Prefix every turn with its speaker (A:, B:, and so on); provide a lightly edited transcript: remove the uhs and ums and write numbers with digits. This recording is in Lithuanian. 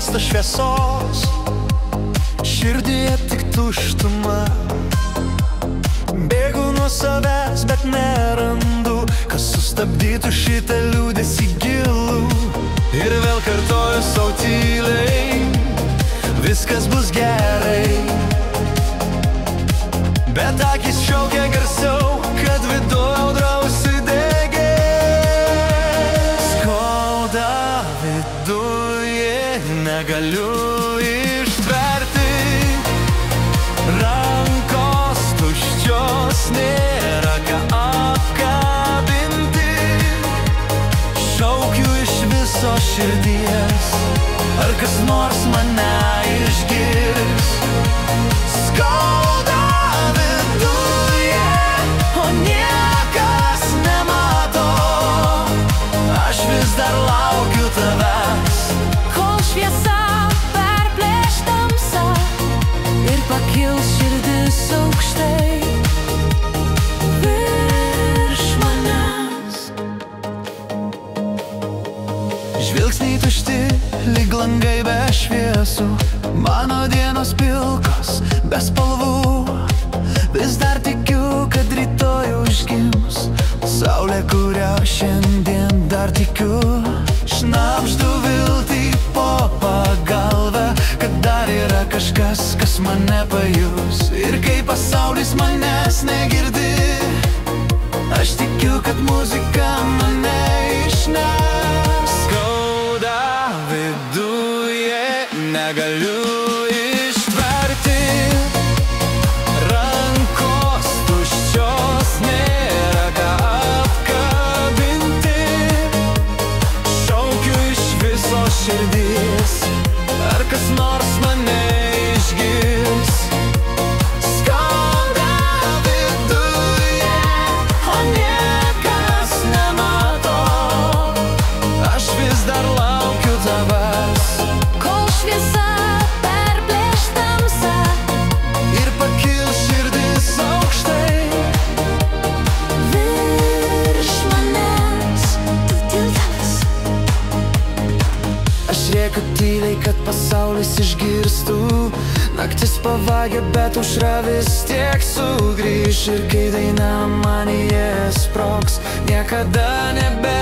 A: nerasta šviesos, širdyje tik tuštuma. Bėgu nuo savęs, bet nerandu, kas sustabdytų šitą liūdesį gilų. Ir vėl kartoju sau tyliai, viskas bus gerai. Bet akis šaukia garsiau, kad viduj audra užsidegė. Skauda viduje, negaliu ištverti. Rankos tuščios, nėra ką apkabinti. Šaukiu iš viso širdies, ar kas nors mane išgirs. Skauda viduje, o niekas nemato. Aš vis dar laukiu tavęs,
B: kol šviesa perplėš tamsą ir pakils širdis aukštai virš manęs.
A: žvilgsniai tušti, lyg langai be šviesų. Mano dienos pilkos, be spalvų. Vis dar tikiu, kad rytoj užgims saulė, kurią šiandien dar tikiu. Šnabždu viltį po pagalvę, kad dar yra kažkas, kas mane pajus. Ir kai pasaulis manęs negirdi, aš tikiu, kad muzika mane išneš. Skauda viduje, negaliu ištverti. Rankos tuščios, nėra ką apkabinti. Šaukiu iš viso širdies, ar kas nors mane išgirs. Skauda viduje, o niekas nemato. Aš vis dar laukiu tavęs,
B: Kol šviesa perplėš tamsą
A: ir pakils širdis aukštai
B: virš manęs.
A: Aš rėkiu tyliai, kad pasaulis išgirstų. Naktis pavagia, bet aušra vis tiek sugrįš. Ir kai daina manyje sprogs, niekada nebe